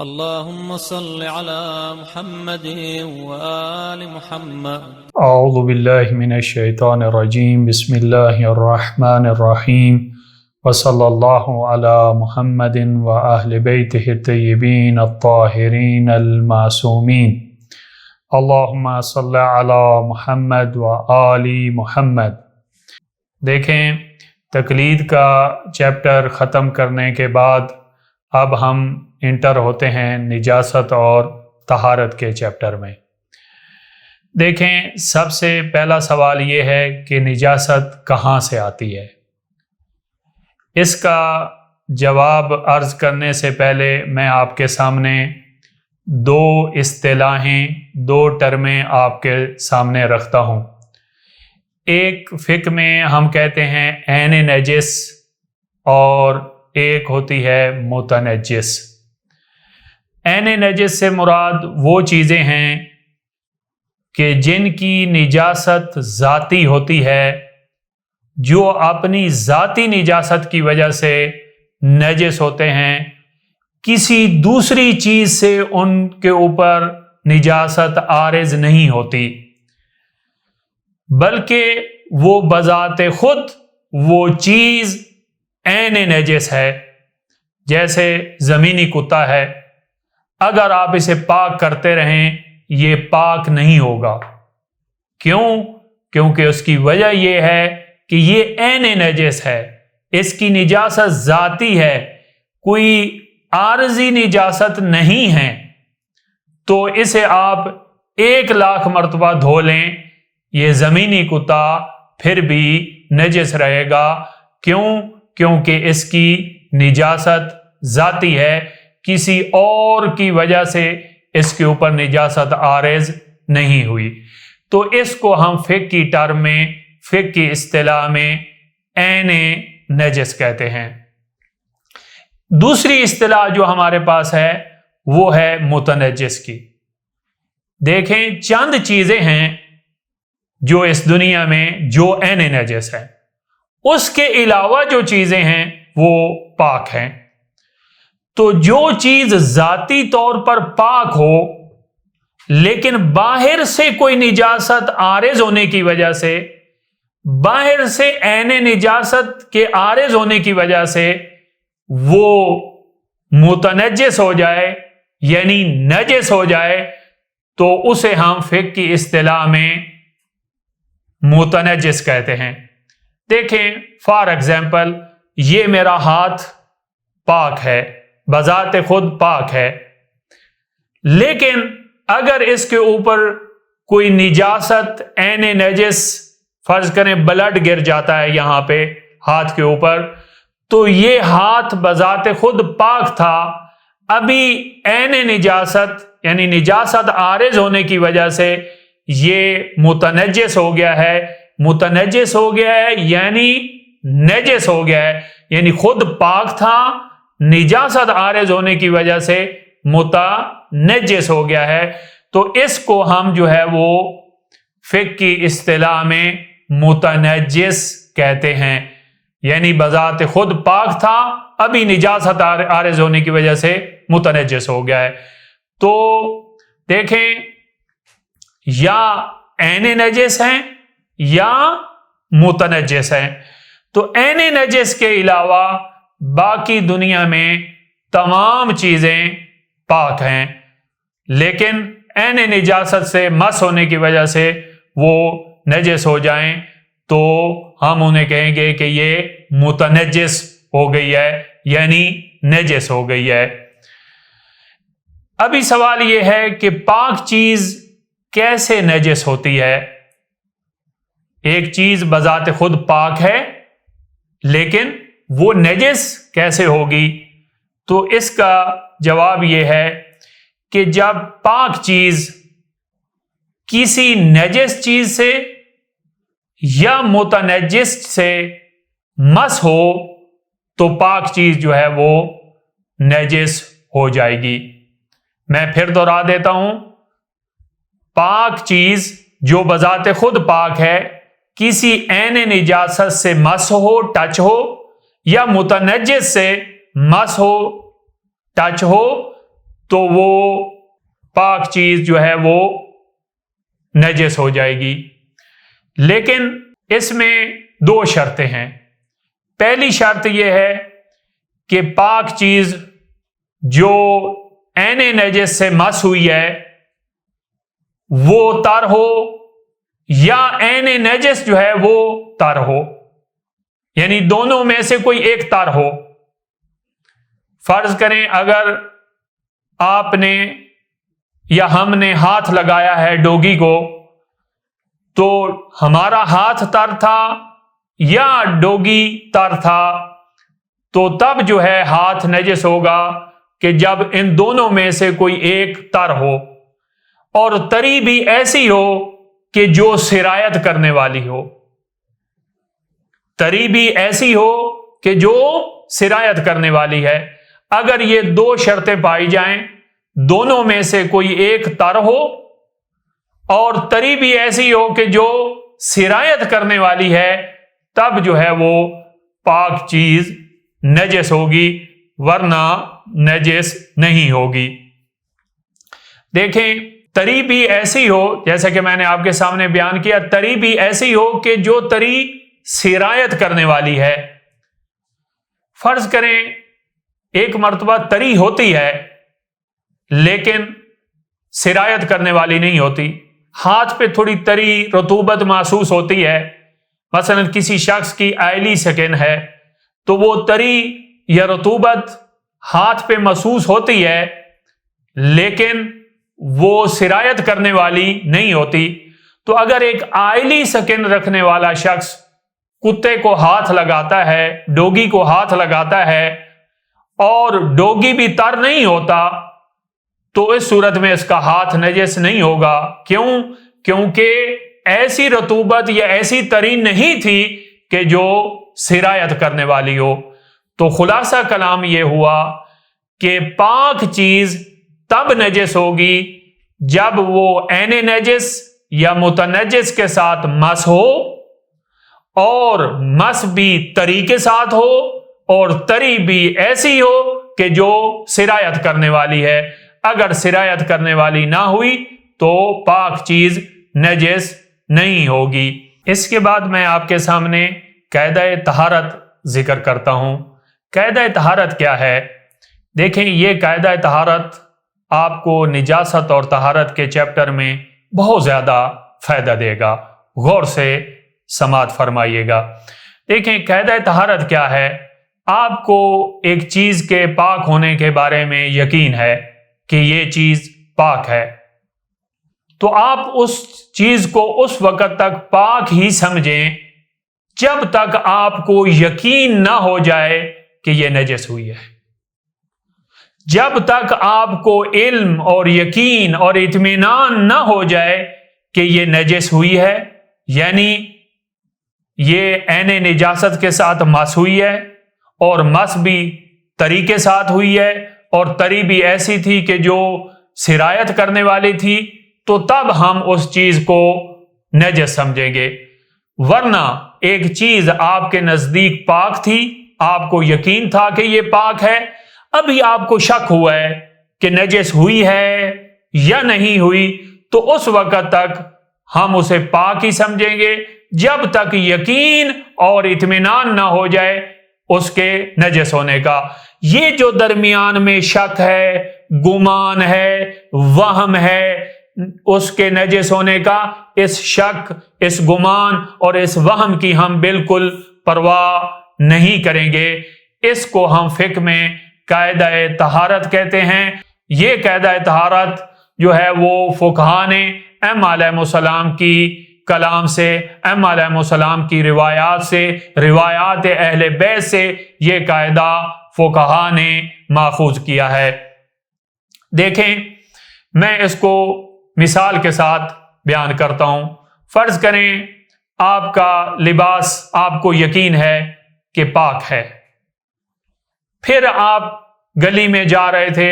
اللهم صل على محمد وآل محمد. اعوذ باللہ من الشیطان الرجیم. بسم اللہ الرحمن الرحیم. وصلی اللہ علی محمد واہل بیتہ الطیبین الطاہرین المعصومین. اللہم صل علی محمد وآل محمد. دیکھیں، تقلید کا چیپٹر ختم کرنے کے بعد اب ہم انٹر ہوتے ہیں نجاست اور طہارت کے چیپٹر میں. دیکھیں، سب سے پہلا سوال یہ ہے کہ نجاست کہاں سے آتی ہے. اس کا جواب عرض کرنے سے پہلے میں آپ کے سامنے دو اصطلاحیں، دو ٹرمیں آپ کے سامنے رکھتا ہوں. ایک فقہ میں ہم کہتے ہیں عین نجس اور ایک ہوتی ہے متنجس. عین نجس سے مراد وہ چیزیں ہیں کہ جن کی نجاست ذاتی ہوتی ہے، جو اپنی ذاتی نجاست کی وجہ سے نجس ہوتے ہیں، کسی دوسری چیز سے ان کے اوپر نجاست عارض نہیں ہوتی، بلکہ وہ بذات خود وہ چیز عین نجس ہے. جیسے زمینی کتا ہے، اگر آپ اسے پاک کرتے رہیں یہ پاک نہیں ہوگا. کیوں؟ کیونکہ اس کی وجہ یہ ہے کہ یہ عین نجس ہے، اس کی نجاست ذاتی ہے، کوئی عارضی نجاست نہیں ہے. تو اسے آپ 1,00,000 مرتبہ دھو لیں، یہ زمینی کتا پھر بھی نجس رہے گا. کیوں؟ کیونکہ اس کی نجاست ذاتی ہے، کسی اور کی وجہ سے اس کے اوپر نجاست عارض نہیں ہوئی. تو اس کو ہم فقہ کی ٹرم میں، فقہ کی اصطلاح میں عین نجس کہتے ہیں. دوسری اصطلاح جو ہمارے پاس ہے وہ ہے متنجس کی. دیکھیں، چند چیزیں ہیں جو اس دنیا میں جو عین نجس ہے، اس کے علاوہ جو چیزیں ہیں وہ پاک ہیں. تو جو چیز ذاتی طور پر پاک ہو لیکن باہر سے کوئی نجاست عارض ہونے کی وجہ سے، باہر سے عین نجاست کے عارض ہونے کی وجہ سے وہ متنجس ہو جائے، یعنی نجس ہو جائے، تو اسے ہم فقہ کی اصطلاح میں متنجس کہتے ہیں. دیکھیں، فار ایگزامپل، یہ میرا ہاتھ پاک ہے، بذات خود پاک ہے، لیکن اگر اس کے اوپر کوئی نجاست عین نجس، فرض کریں بلڈ گر جاتا ہے یہاں پہ ہاتھ کے اوپر، تو یہ ہاتھ بذات خود پاک تھا، ابھی عین نجاست یعنی نجاست عارض ہونے کی وجہ سے یہ متنجس ہو گیا ہے. متنجس ہو گیا ہے یعنی نجس ہو گیا ہے، یعنی خود پاک تھا، نجاست عارض ہونے کی وجہ سے متنجس ہو گیا ہے. تو اس کو ہم جو ہے وہ فقہ کی اصطلاح میں متنجس کہتے ہیں. یعنی بذات خود پاک تھا، ابھی نجاست عارض ہونے کی وجہ سے متنجس ہو گیا ہے. تو دیکھیں، یا عین نجس ہیں یا متنجس ہیں. تو عین نجس کے علاوہ باقی دنیا میں تمام چیزیں پاک ہیں، لیکن عین نجاست سے مس ہونے کی وجہ سے وہ نجس ہو جائیں تو ہم انہیں کہیں گے کہ یہ متنجس ہو گئی ہے، یعنی نجس ہو گئی ہے. ابھی سوال یہ ہے کہ پاک چیز کیسے نجس ہوتی ہے؟ ایک چیز بذات خود پاک ہے لیکن وہ نجس کیسے ہوگی؟ تو اس کا جواب یہ ہے کہ جب پاک چیز کسی نجس چیز سے یا متنجس سے مس ہو تو پاک چیز جو ہے وہ نجس ہو جائے گی. میں پھر دوہرا دیتا ہوں، پاک چیز جو بذات خود پاک ہے، کسی عین نجاست سے مس ہو، ٹچ ہو، یا متنجس سے مس ہو، ٹچ ہو، تو وہ پاک چیز جو ہے وہ نجس ہو جائے گی. لیکن اس میں 2 شرطیں ہیں. پہلی شرط یہ ہے کہ پاک چیز جو عین نجس سے مس ہوئی ہے وہ تر ہو یا عین نجس جو ہے وہ تر ہو، یعنی دونوں میں سے کوئی ایک تر ہو. فرض کریں اگر آپ نے یا ہم نے ہاتھ لگایا ہے ڈوگی کو، تو ہمارا ہاتھ تر تھا یا ڈوگی تر تھا، تو تب جو ہے ہاتھ نجس ہوگا کہ جب ان دونوں میں سے کوئی ایک تر ہو، اور تری بھی ایسی ہو کہ جو سرایت کرنے والی ہو. تری بھی ایسی ہو کہ جو سرایت کرنے والی ہے. اگر یہ 2 شرطیں پائی جائیں، دونوں میں سے کوئی ایک تر ہو اور تری بھی ایسی ہو کہ جو سرایت کرنے والی ہے، تب جو ہے وہ پاک چیز نجس ہوگی، ورنہ نجس نہیں ہوگی. دیکھیں، تری بھی ایسی ہو، جیسا کہ میں نے آپ کے سامنے بیان کیا، تری بھی ایسی ہو کہ جو تری سرایت کرنے والی ہے. فرض کریں ایک مرتبہ تری ہوتی ہے لیکن سرایت کرنے والی نہیں ہوتی، ہاتھ پہ تھوڑی تری رطوبت محسوس ہوتی ہے. مثلا کسی شخص کی آئلی سکن ہے تو وہ تری یا رطوبت ہاتھ پہ محسوس ہوتی ہے لیکن وہ سرایت کرنے والی نہیں ہوتی. تو اگر ایک آئلی سکن رکھنے والا شخص کتے کو ہاتھ لگاتا ہے، ڈوگی کو ہاتھ لگاتا ہے، اور ڈوگی بھی تر نہیں ہوتا، تو اس صورت میں اس کا ہاتھ نجس نہیں ہوگا. کیوں؟ کیونکہ ایسی رطوبت یا ایسی تری نہیں تھی کہ جو سرایت کرنے والی ہو. تو خلاصہ کلام یہ ہوا کہ پاک چیز تب نجس ہوگی جب وہ عین نجس یا متنجس کے ساتھ مس ہو، اور مس بھی تری کے ساتھ ہو، اور تری بھی ایسی ہو کہ جو سرایت کرنے والی ہے. اگر سرایت کرنے والی نہ ہوئی تو پاک چیز نجس نہیں ہوگی. اس کے بعد میں آپ کے سامنے قاعدہ طہارت ذکر کرتا ہوں. قاعدہ طہارت کیا ہے؟ دیکھیں، یہ قاعدہ طہارت آپ کو نجاست اور طہارت کے چیپٹر میں بہت زیادہ فائدہ دے گا. غور سے سماعت فرمائیے گا. دیکھیں، قاعدہ طہارت کیا ہے؟ آپ کو ایک چیز کے پاک ہونے کے بارے میں یقین ہے کہ یہ چیز پاک ہے، تو آپ اس چیز کو اس وقت تک پاک ہی سمجھیں جب تک آپ کو یقین نہ ہو جائے کہ یہ نجس ہوئی ہے. جب تک آپ کو علم اور یقین اور اطمینان نہ ہو جائے کہ یہ نجس ہوئی ہے، یعنی یہ عین نجاست کے ساتھ مس ہوئی ہے، اور مس بھی تری کے ساتھ ہوئی ہے، اور تری بھی ایسی تھی کہ جو سرایت کرنے والی تھی، تو تب ہم اس چیز کو نجس سمجھیں گے. ورنہ ایک چیز آپ کے نزدیک پاک تھی، آپ کو یقین تھا کہ یہ پاک ہے، ابھی آپ کو شک ہوا ہے کہ نجس ہوئی ہے یا نہیں ہوئی، تو اس وقت تک ہم اسے پاک ہی سمجھیں گے جب تک یقین اور اطمینان نہ ہو جائے اس کے نجس ہونے کا. یہ جو درمیان میں شک ہے، گمان ہے، وہم ہے اس کے نجس ہونے کا، اس شک، اس گمان اور اس وہم کی ہم بالکل پرواہ نہیں کریں گے. اس کو ہم فقہ میں قاعدہ طہارت کہتے ہیں. یہ قاعدہ طہارت جو ہے وہ فقہاء نے ائمہ علیہ السلام کی کلام سے، ائمہ علیہ السلام کی روایات سے، روایات اہل بیت سے یہ قاعدہ فقہاء نے ماخوذ کیا ہے. دیکھیں، میں اس کو مثال کے ساتھ بیان کرتا ہوں. فرض کریں آپ کا لباس آپ کو یقین ہے کہ پاک ہے، پھر آپ گلی میں جا رہے تھے،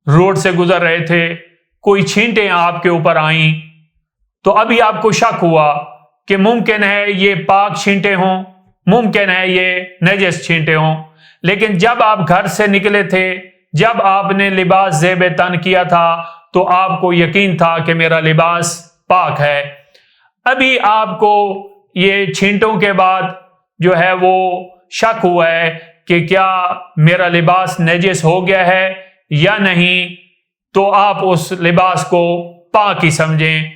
روڈ سے گزر رہے تھے، کوئی چھینٹیں آپ کے اوپر آئیں، تو ابھی آپ کو شک ہوا کہ ممکن ہے یہ پاک چھینٹیں ہوں، ممکن ہے یہ نجس چھینٹیں ہوں. لیکن جب آپ گھر سے نکلے تھے جب آپ نے لباس زیب تن کیا تھا تو آپ کو یقین تھا کہ میرا لباس پاک ہے، ابھی آپ کو یہ چھینٹوں کے بعد جو ہے وہ شک ہوا ہے کہ کیا میرا لباس نجس ہو گیا ہے یا نہیں، تو آپ اس لباس کو پاک ہی سمجھیں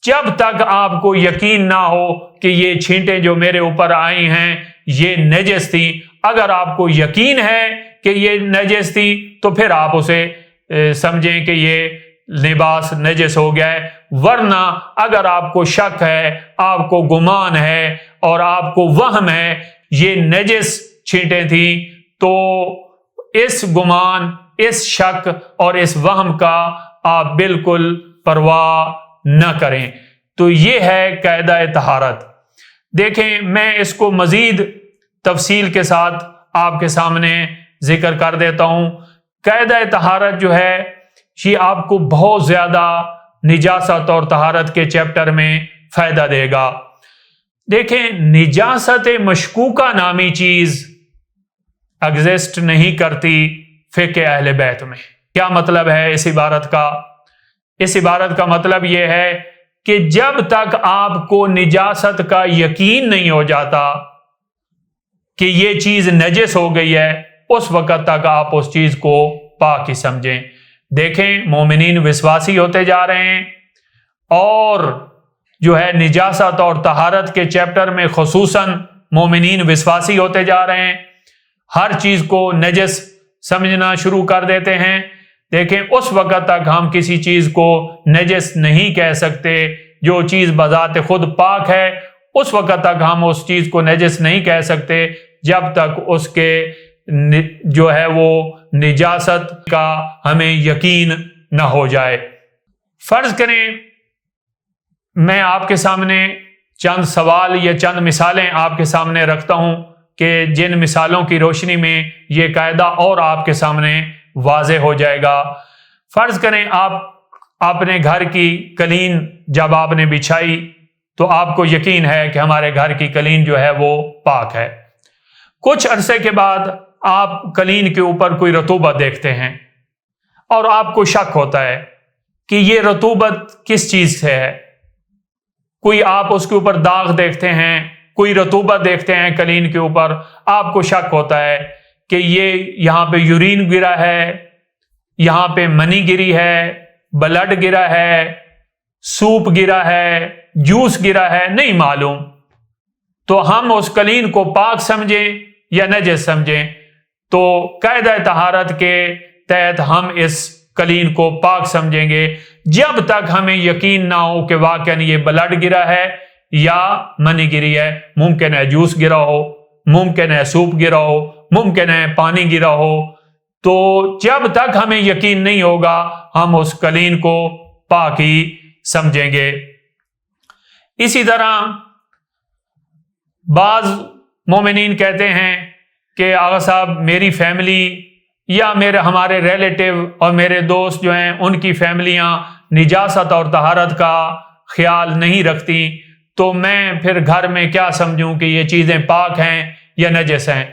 جب تک آپ کو یقین نہ ہو کہ یہ چھینٹیں جو میرے اوپر آئی ہیں یہ نجس تھی۔ اگر آپ کو یقین ہے کہ یہ نجس تھی تو پھر آپ اسے سمجھیں کہ یہ لباس نجس ہو گیا ہے، ورنہ اگر آپ کو شک ہے، آپ کو گمان ہے اور آپ کو وہم ہے یہ نجس چھینٹیں تھیں، تو اس گمان، اس شک اور اس وہم کا آپ بالکل پرواہ نہ کریں۔ تو یہ ہے قاعدہ طہارت۔ دیکھیں میں اس کو مزید تفصیل کے ساتھ آپ کے سامنے ذکر کر دیتا ہوں۔ قاعدہ طہارت جو ہے یہ آپ کو بہت زیادہ نجاست اور طہارت کے چیپٹر میں فائدہ دے گا۔ دیکھیں نجاست مشکوکہ نامی چیز ایگزسٹ نہیں کرتی فقہ اہل بیت میں۔ کیا مطلب ہے اس عبارت کا؟ اس عبارت کا مطلب یہ ہے کہ جب تک آپ کو نجاست کا یقین نہیں ہو جاتا کہ یہ چیز نجس ہو گئی ہے، اس وقت تک آپ اس چیز کو پاک ہی سمجھیں۔ دیکھیں مومنین وشواسی ہوتے جا رہے ہیں، اور جو ہے نجاست اور طہارت کے چیپٹر میں خصوصاً مومنین وشواسی ہوتے جا رہے ہیں، ہر چیز کو نجس سمجھنا شروع کر دیتے ہیں۔ دیکھیں اس وقت تک ہم کسی چیز کو نجس نہیں کہہ سکتے، جو چیز بذات خود پاک ہے اس وقت تک ہم اس چیز کو نجس نہیں کہہ سکتے جب تک اس کے جو ہے وہ نجاست کا ہمیں یقین نہ ہو جائے۔ فرض کریں میں آپ کے سامنے چند سوال یا چند مثالیں آپ کے سامنے رکھتا ہوں کہ جن مثالوں کی روشنی میں یہ قاعدہ اور آپ کے سامنے واضح ہو جائے گا۔ فرض کریں آپ اپنے گھر کی قالین جب آپ نے بچھائی تو آپ کو یقین ہے کہ ہمارے گھر کی قالین جو ہے وہ پاک ہے۔ کچھ عرصے کے بعد آپ قالین کے اوپر کوئی رطوبت دیکھتے ہیں اور آپ کو شک ہوتا ہے کہ یہ رطوبت کس چیز سے ہے۔ کوئی آپ اس کے اوپر داغ دیکھتے ہیں، کوئی رطوبت دیکھتے ہیں قالین کے اوپر، آپ کو شک ہوتا ہے کہ یہ یہاں پہ یورین گرا ہے، یہاں پہ منی گری ہے، بلڈ گرا ہے، سوپ گرا ہے، جوس گرا ہے، نہیں معلوم۔ تو ہم اس قالین کو پاک سمجھیں یا نجس سمجھیں؟ تو قاعدہ طہارت کے تحت ہم اس قالین کو پاک سمجھیں گے جب تک ہمیں یقین نہ ہو کہ واقعاً یہ بلڈ گرا ہے یا منی گری ہے۔ ممکن ہے جوس گرا ہو، ممکن ہے سوپ گرا ہو، ممکن ہے پانی گرا ہو۔ تو جب تک ہمیں یقین نہیں ہوگا ہم اس قالین کو پاک ہی سمجھیں گے۔ اسی طرح بعض مومنین کہتے ہیں کہ آغا صاحب میری فیملی یا ہمارے ریلیٹیو اور میرے دوست جو ہیں ان کی فیملیاں نجاست اور طہارت کا خیال نہیں رکھتی، تو میں پھر گھر میں کیا سمجھوں کہ یہ چیزیں پاک ہیں یا نجس ہیں؟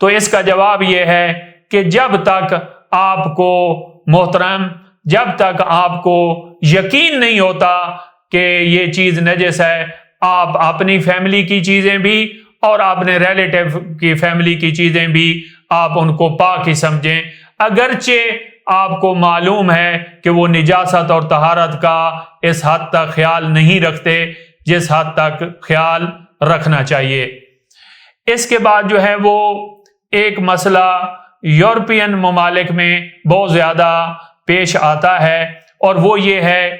تو اس کا جواب یہ ہے کہ جب تک آپ کو محترم، جب تک آپ کو یقین نہیں ہوتا کہ یہ چیز نجس ہے، آپ اپنی فیملی کی چیزیں بھی اور اپنے ریلیٹیو کی فیملی کی چیزیں بھی آپ ان کو پاک ہی سمجھیں، اگرچہ آپ کو معلوم ہے کہ وہ نجاست اور طہارت کا اس حد تک خیال نہیں رکھتے جس حد تک خیال رکھنا چاہیے۔ اس کے بعد جو ہے وہ ایک مسئلہ یورپین ممالک میں بہت زیادہ پیش آتا ہے، اور وہ یہ ہے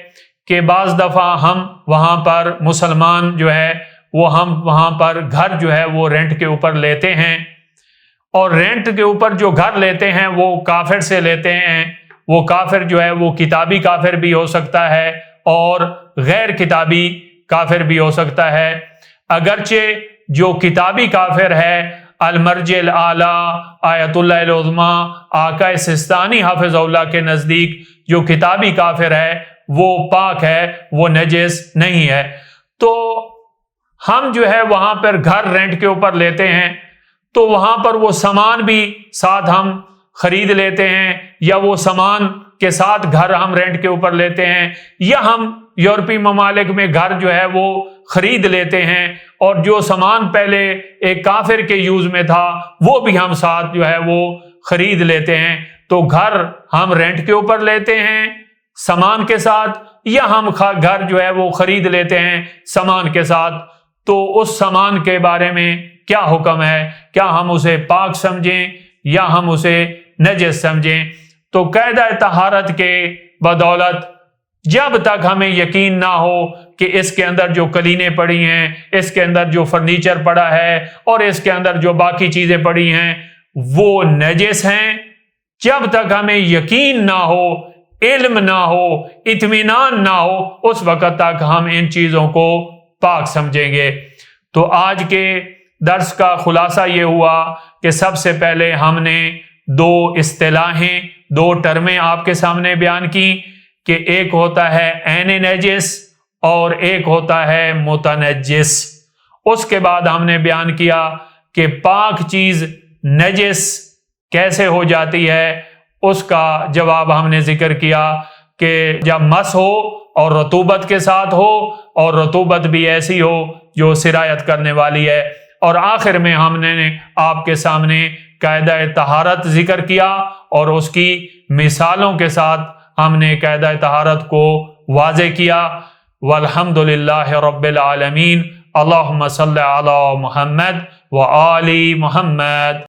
کہ بعض دفعہ ہم وہاں پر مسلمان جو ہے وہ ہم وہاں پر گھر جو ہے وہ رینٹ کے اوپر لیتے ہیں، اور رینٹ کے اوپر جو گھر لیتے ہیں وہ کافر سے لیتے ہیں۔ وہ کافر جو ہے وہ کتابی کافر بھی ہو سکتا ہے اور غیر کتابی کافر بھی ہو سکتا ہے۔ اگرچہ جو کتابی کافر ہے المرجع الاعلیٰ آیت اللہ العظمیٰ آقا سستانی حافظ اللہ کے نزدیک جو کتابی کافر ہے وہ پاک ہے، وہ نجس نہیں ہے۔ تو ہم جو ہے وہاں پر گھر رینٹ کے اوپر لیتے ہیں تو وہاں پر وہ سامان بھی ساتھ ہم خرید لیتے ہیں یا وہ سامان کے ساتھ گھر ہم رینٹ کے اوپر لیتے ہیں، یا ہم یورپی ممالک میں گھر جو ہے وہ خرید لیتے ہیں اور جو سامان پہلے ایک کافر کے یوز میں تھا وہ بھی ہم ساتھ جو ہے وہ خرید لیتے ہیں۔ تو گھر ہم رینٹ کے اوپر لیتے ہیں سامان کے ساتھ، یا ہم گھر جو ہے وہ خرید لیتے ہیں سامان کے ساتھ، تو اس سامان کے بارے میں کیا حکم ہے؟ کیا ہم اسے پاک سمجھیں یا ہم اسے نجس سمجھیں؟ تو قاعدہ طہارت کے بدولت جب تک ہمیں یقین نہ ہو کہ اس کے اندر جو کلینیں پڑی ہیں، اس کے اندر جو فرنیچر پڑا ہے اور اس کے اندر جو باقی چیزیں پڑی ہیں وہ نجس ہیں، جب تک ہمیں یقین نہ ہو، علم نہ ہو، اطمینان نہ ہو، اس وقت تک ہم ان چیزوں کو پاک سمجھیں گے۔ تو آج کے درس کا خلاصہ یہ ہوا کہ سب سے پہلے ہم نے دو اصطلاحیں، دو ٹرمیں آپ کے سامنے بیان کی کہ ایک ہوتا ہے عین نجس اور ایک ہوتا ہے متنجس۔ اس کے بعد ہم نے بیان کیا کہ پاک چیز نجس کیسے ہو جاتی ہے، اس کا جواب ہم نے ذکر کیا کہ جب مس ہو اور رطوبت کے ساتھ ہو، اور رطوبت بھی ایسی ہو جو سرایت کرنے والی ہے، اور آخر میں ہم نے آپ کے سامنے قاعدہ طہارت ذکر کیا اور اس کی مثالوں کے ساتھ ہم نے قاعدہ طہارت کو واضح کیا۔ والحمدللہ رب العالمین، اللہم صلی علی محمد و آل محمد۔